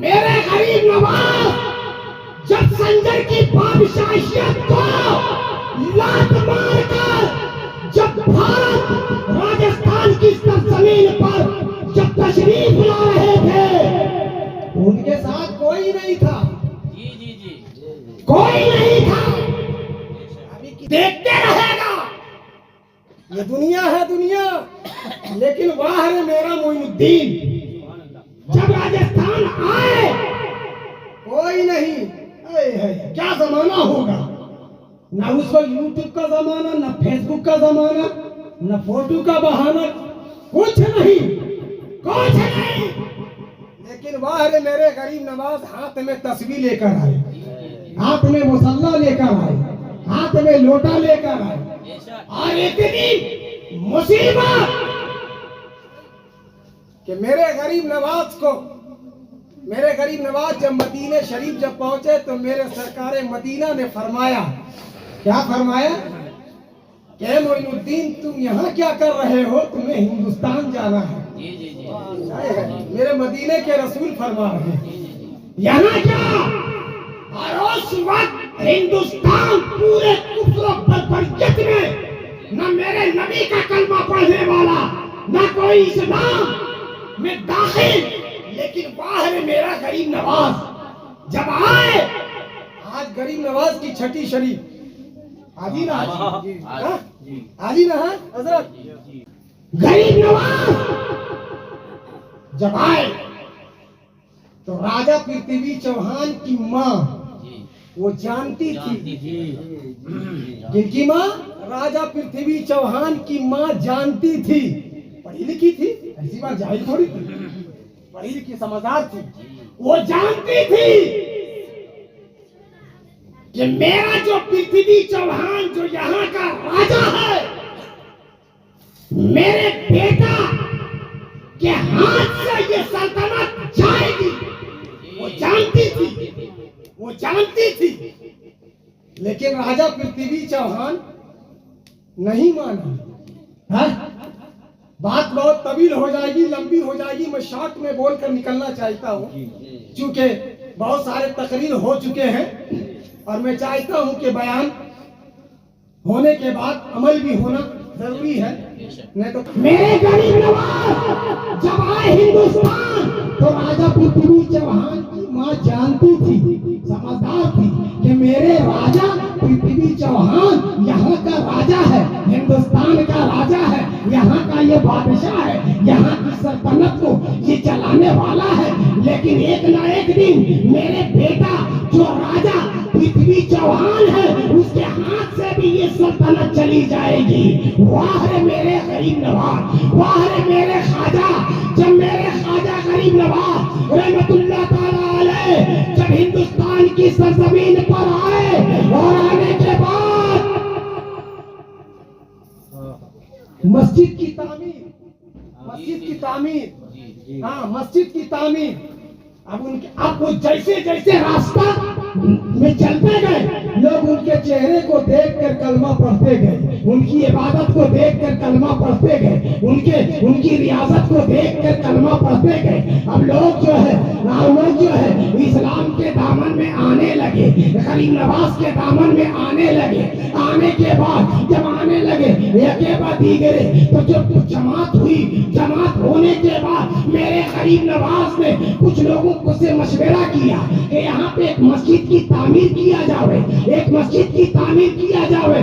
میرے غریب نواز جب سنجر کی بادشاہیت کو لات مار کر جب بھارت راجستھان کی سرزمین پر جب تشریف لا رہے تھے ان کے ساتھ کوئی نہیں تھا، کوئی نہیں تھا. دیکھتے رہے گا، یہ دنیا ہے دنیا، لیکن واہ ہے میرا معین الدین. جب راجستھان آئے کوئی نہیں. کیا زمانہ ہوگا، نہ اس وقت یوٹیوب کا زمانہ، نہ فیس بک کا زمانہ، نہ فوٹو کا بہانہ، کچھ نہیں، کچھ نہیں. لیکن واہ میرے غریب نواز ہاتھ میں تسبیح لے کر آئے، ہاتھ میں مسلح لے کر آئے، ہاتھ میں لوٹا لے کر آئے. اور اتنی مصیبت کہ میرے غریب نواز جب مدینہ شریف جب پہنچے تو میرے سرکار مدینہ نے فرمایا، کیا فرمایا کہ معین الدین تم یہاں کیا کر رہے ہو، تمہیں ہندوستان جانا ہے. میرے مدینے کے رسول فرما رہے ہیں یہاں کیا. اور اس وقت ہندوستان پورے کفر و بربریت میں نہ میرے نبی کا کلمہ پڑھنے والا، نہ کوئی اسلام میں داخل. لیکن باہر میرا غریب نواز جب آئے، آج غریب نواز کی چھٹی شریف آجی نہ حضرت. غریب نواز جب آئے تو راجہ پرتھوی چوہان کی ماں وہ جانتی تھی. جن کی ماں راجہ پرتھوی چوہان کی ماں جانتی تھی، پڑھی لکھی تھی، ایسی بات جاہل تھوڑی تھی، پڑھی لکھی سمجھدار تھی. وہ جانتی تھی کہ میرا جو پرتھوی چوہان جو یہاں کا راجہ ہے، میرے بیٹا کے ہاتھ سے یہ سلطنت جائے گی. وہ جانتی تھی. لیکن راجہ پرتھوی چوہان نہیں مانا. بات بہت طویل ہو جائے گی، لمبی ہو جائے گی، میں شارٹ میں بول کر نکلنا چاہتا ہوں چونکہ بہت سارے تقریر ہو چکے ہیں اور میں چاہتا ہوں کہ بیان ہونے کے بعد عمل بھی ہونا ضروری ہے. نہیں تو میرے غریب نواز جب آئے ہندوستان تو راجہ پرتھوی چوہان کی ماں جانتی تھی، سمجھدار تھی کہ میرے راجہ پرتھوی چوہان یہاں کا راجہ ہے، ہندوستان کا راجہ ہے، یہاں کا یہ بادشاہ ہے، یہاں کی سلطنت کو یہ چلانے والا ہے. لیکن ایک نہ ایک دن میرے بیٹا جو راجہ پرتھوی چوہان ہے اس کے ہاتھ سے بھی یہ سلطنت چلی جائے گی. واہ رے میرے غریب نواز، واہ رے میرے خواجہ. جب میرے خواجہ غریب نواز رحمت اللہ تعالی علیہ جب ہندوستان کی سرزمین پر آئے اور آنے کے بعد مسجد کی تعمیر. اب وہ جیسے راستہ میں چلتے گئے لوگ ان کے چہرے کو دیکھ کر کلمہ پڑھتے گئے، ان کی عبادت کو دیکھ کر کلمہ پڑھتے گئے، ان کی ریاضت کو دیکھ کر کلمہ پڑھتے گئے. اب لوگ جو ہے اسلام کے دامن میں آنے لگے، غریب نواز کے دامن میں آنے لگے. آنے کے بعد جب آنے لگے یکے بعد دیگرے تو جب جماعت ہوئی، جماعت ہونے کے بعد میرے غریب نواز نے کچھ لوگوں سے مشورہ کیا کہ یہاں پہ ایک مسجد کی تعمیر کیا جاوے، ایک مسجد کی تعمیر کیا جاوے.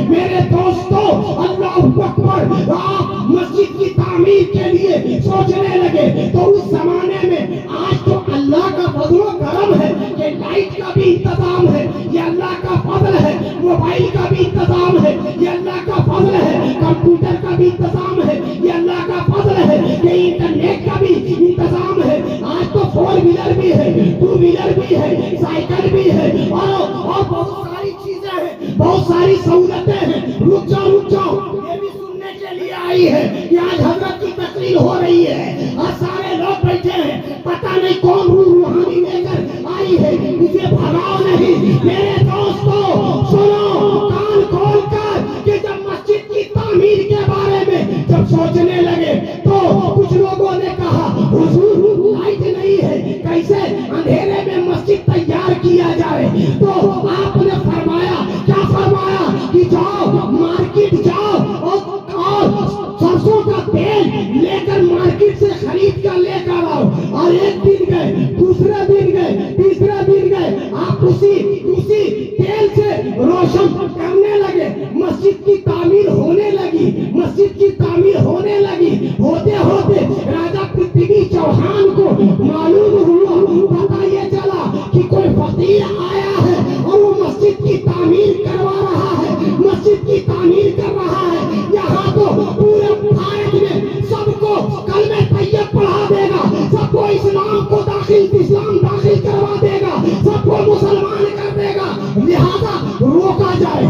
میرے دوستو اللہ اکبر، آپ مسجد کی تعمیر کے لیے سوچنے لگے تو اس زمانے میں آج تو اللہ کا فضل و کرم ہے کہ لائٹ کا بھی انتظام ہے، یہ اللہ کا فضل ہے. موبائل کا بھی انتظام ہے، یہ اللہ کا فضل ہے. کمپیوٹر کا بھی انتظام ہے، یہ اللہ کا فضل ہے. کہ انٹرنیٹ کا بھی انتظام ہے. آج تو 4 ویلر بھی ہے، 2 ویلر بھی ہے، سائیکل بھی ہے اور بہت ساری چیزیں ہیں، بہت ساری سہولتیں ہیں. رک جاؤ یہ بھی سننے کے لیے آئی ہے کہ آج حضرت کی تقریر ہو رہی ہے اور سارے لوگ بیٹھے ہیں، پتہ نہیں کون روحانی لے کر آئی ہے، اسے بھگاؤ نہیں. میرے دوستو سنو کان کھول کر کہ جب مسجد کی تعمیر کے بارے میں جب سوچنے لگے تو کچھ لوگوں نے کہا حضور لائٹ نہیں ہے، کیسے اسلام داخل کروا دے گا، سب کو مسلمان کر دے گا، لہذا روکا جائے،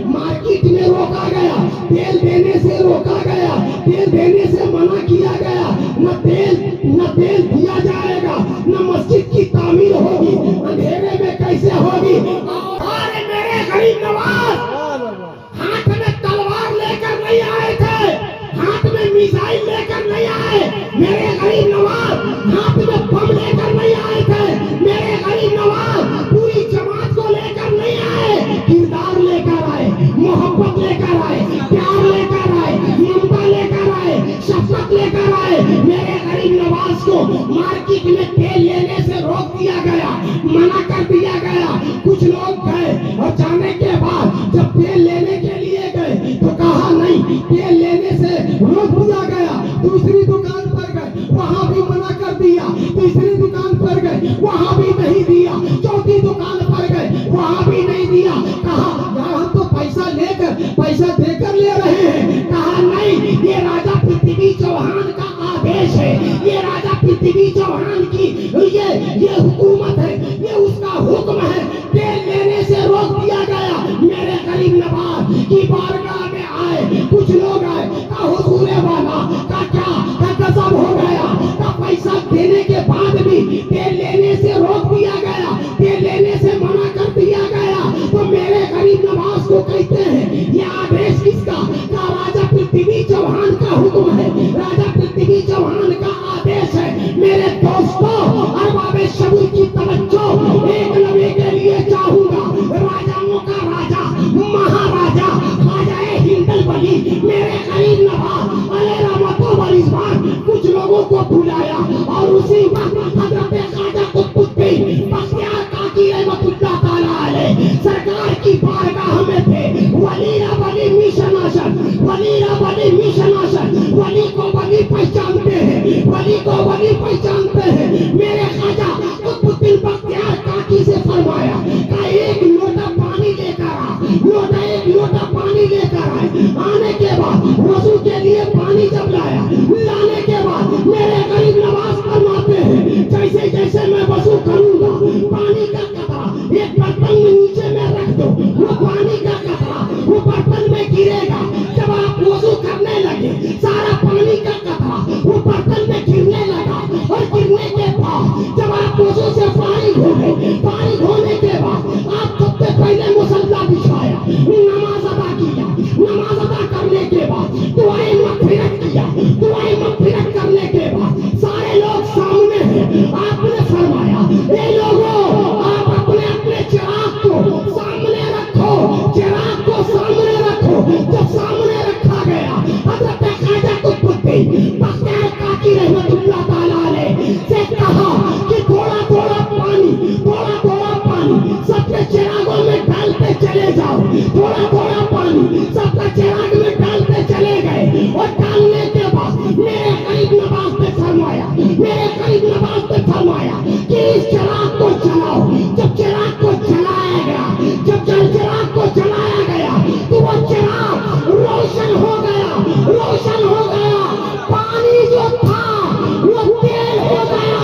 مارکیٹ میں روکا گیا، تیل دینے سے روکا گیا، تیل دینے سے منع کیا گیا، نہ تیل دیا جائے گا، نہ مسجد کی تعمیر ہوگی، اندھیرے میں کیسے ہوگی؟ اور میرے غریب نواز ہاتھ میں تلوار لے کر نہیں آئے تھے، ہاتھ میں میزائل لے کر نہیں آئے، میرے غریب نواز ہاتھ میں بم لے کر نہیں آئے تھے، میرے غریب نواز پوری جماعت کو لے کر نہیں آئے، کردار لے کر آئے، محبت لے کر آئے، پیار لے کر آئے، ممتا لے کر آئے، شفقت لے کر آئے۔ میرے غریب نواز کو مارکیٹ میں تیل لینے سے روک دیا گیا، منع کر دیا گیا، کچھ لوگ گئے اور جانے کے بعد جب تیل لینے کے لیے گئے تو کہا نہیں، تیل لینے سے روک دیا گیا، دوسری دکان پر گئے وہاں بھی منع کر دیا، تیسری دکان پر گئے وہاں بھی نہیں دیا، چوتھی دکان پر گئے وہاں بھی نہیں دیا، کہا یار ہم تو پیسہ دے کر لے رہے ہیں، کہا نہیں، یہ راجا پرتھوی چوہان کا آدیش ہے، یہ راجا پرتھوی چوہان کی یہ حکومت ہے، یہ اس کا حکم ہے، تیل لینے سے روک دیا گیا۔ میرے غریب نواز کی بارگاہ میں آئے، کچھ لوگ آئے، کہا حضور والا کا کیا غضب ہو گیا، کا پیسہ دینے کے بعد بھی تیل لینے سے روک دیا گیا، تیل لینے سے منع کر دیا گیا، تو میرے غریب نواز کو کہتے ہیں یہ آدیش کس کا؟ راجا پرتھوی چوہان کا حکم ہے، راجا پرتھوی چوہان کا آدیش ہے۔ میرے دوستوں، ارباب شعور کی توجہ ایک لمحے کے لیے چاہوں گا، راجاؤں کا راجا، مہاراجا، خواجہ ہندل بلی، میرے غریب نواز علیہ رحمت و رضوان کچھ لوگوں کو بلایا، اور اسی وقت حضرت خواجہ قطب الدین بختیار کاکی رحمت اللہ تعالیٰ علیہ سرکار کی بارگاہ میں تھے، ولی را ولی میشن آشن، ولی را ولی میشن آشن، ولی کو ولی پہچانتے ہیں، ولی کو ولی پہچانتے ہیں۔ میرے خواجہ قطب الدین بختیار کاکی سے فرمایا کہ ایک لوٹا پانی لے کر ایک لوٹا پانی لے کر آئے، آنے کے بعد وضو کے لیے پانی جب لانے کے بعد میرے غریب نواز فرماتے ہیں جیسے جیسے میں وضو کروں گا، پانی کا قطرہ ایک برتن میں نیچے میں رکھ دو، وہ پانی کا قطرہ وہ برتن میں گرے گا، جب آپ وضو کرنے لگے سارا پانی کا قطرہ وہ برتن میں گرنے لگا، اور گرنے کے بعد جب آپ وضو سے فارغ ہو گئے، فارغ ہونے کے بعد آپ سب سے پہلے مصلی بچھایا، نماز ادا کیا، نماز ادا کرنے کے بعد دعائیں مغفرت کیا، دعائیں مغفرت کرنے کے بعد سارے لوگ سامنے ہیں، آپ نے فرمایا اے لوگوں آپ اپنے اپنے چراغ کو سامنے رکھو، چراغ کو سامنے رکھو۔ جب سامنے رکھا گیا حضرت خواجہ قطب الدین بختیار کاکی رحمت اللہ تعالیٰ علیہ سے کہا کہ تھوڑا تھوڑا پانی سب کے چراغوں میں ڈالتے چلے جاؤ، تھوڑا تھوڑا پانی سب کا چراغ میں ڈالتے چلے گئے، اور ڈالنے کے بعد میرے غریب نواز نے فرمایا کہ اس چراغ کو جلاؤ۔ جب چراغ کو جلایا گیا تو وہ چراغ روشن ہو گیا، پانی جو تھا وہ تیل ہو گیا۔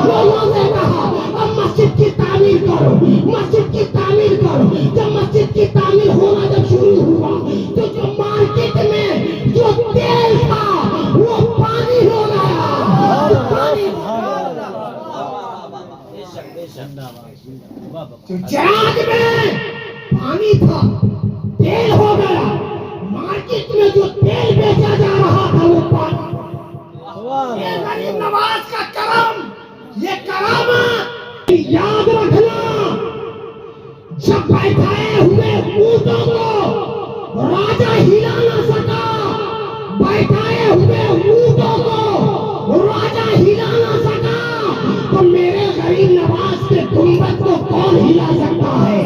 لوگوں سے کہا اب مسجد کی تعمیر کرو، مسجد کی تعمیر کرو۔ جب مسجد کی تعمیر ہونا جب شروع ہوا تو جو مارکیٹ میں جو تیل تھا وہ پانی ہو گیا۔ جو چراغ میں پانی تھا تیل ہو گیا، مارکیٹ میں جو تیل بیچا جا رہا تھا وہ پانی۔ یہ غریب نواز کا کرم، یہ کرامت یاد رکھنا۔ جب بیٹھائے ہوئے اونٹوں کو راجا ہلا نہ سکا، بیٹھائے ہوئے اونٹوں کو راجا ہلا نہ سکا، تو میرے غریب نواز کے گنبد کو کون ہلا سکتا ہے؟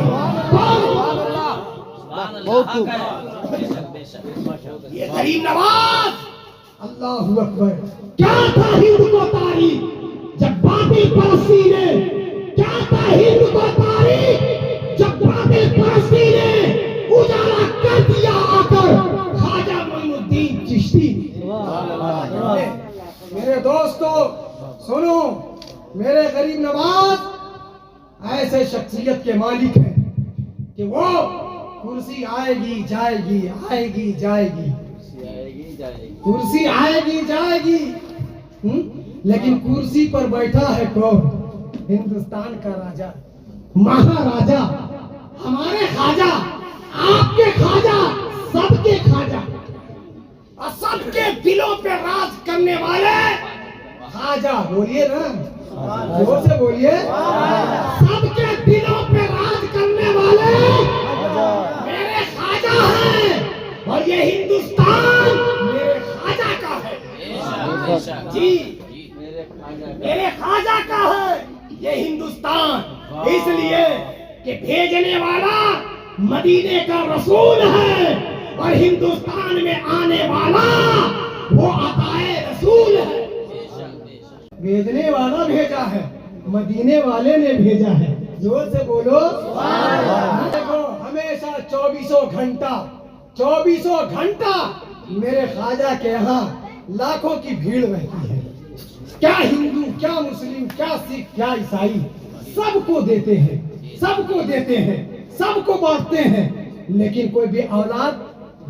یہ غریب نواز اللہ اکبر کیا تھا ہند کو تاریخ جب باطل پرستی نے، کیا تھا ہند کو تاریخ جب باطل پرستی نے اجالا کر دیا آ کر خواجہ معین الدین چشتی۔ میرے دوستو سنو، میرے غریب نواز ایسے شخصیت کے مالک ہیں کہ وہ کرسی آئے گی جائے گی، آئے گی جائے گی، کرسی آئے گی جائے گی، لیکن کرسی پر بیٹھا ہے کون؟ ہندوستان کا راجا، مہاراجا، ہمارے خواجہ، آپ کے خواجہ، سب کے خواجہ، اور سب کے دلوں پہ راج کرنے والے خواجہ، بولیے نا زور سے بولیے، سب کے دلوں پہ راج کرنے والے میرے خواجہ ہیں، اور یہ ہندوستان میرے خواجہ کا ہے، جی میرے خواجہ کا ہے یہ ہندوستان، اس لیے کہ بھیجنے والا مدینے کا رسول ہے، اور ہندوستان میں آنے والا وہ عطائے رسول ہے۔ بھیجنے والا بھیجا ہے، مدینے والے نے بھیجا ہے، زور سے بولو دیکھو ہمیشہ 24 گھنٹہ میرے خواجہ کے یہاں لاکھوں کی بھیڑ رہتی ہے، کیا ہندو، کیا مسلم، کیا سکھ، کیا عیسائی، سب کو دیتے ہیں، سب کو دیتے ہیں، سب کو بانٹتے ہیں، لیکن کوئی بھی اولاد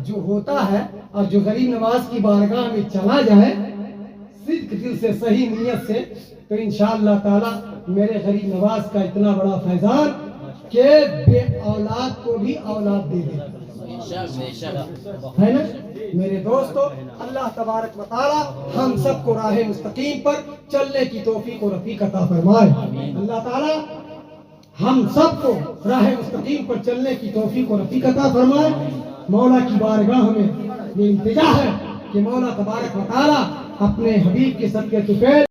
جو ہوتا ہے اور جو غریب نواز کی بارگاہ میں چلا جائے صدق دل سے، صحیح نیت سے، تو انشاءاللہ تعالی میرے غریب نواز کا اتنا بڑا فیضان کہ بے اولاد کو بھی اولاد دے دے، ہے نا میرے دوستو؟ اللہ تبارک و تعالی ہم سب کو راہ مستقیم پر چلنے کی توفیق و رفیق عطا فرمائے۔ اللہ تعالی ہم سب کو راہ مستقیم پر چلنے کی توفیق و رفیق عطا فرمائے۔ مولا کی بارگاہ میں یہ التجا ہے کہ مولا تبارک و تعالی اپنے حبیب کے صدقے طفیل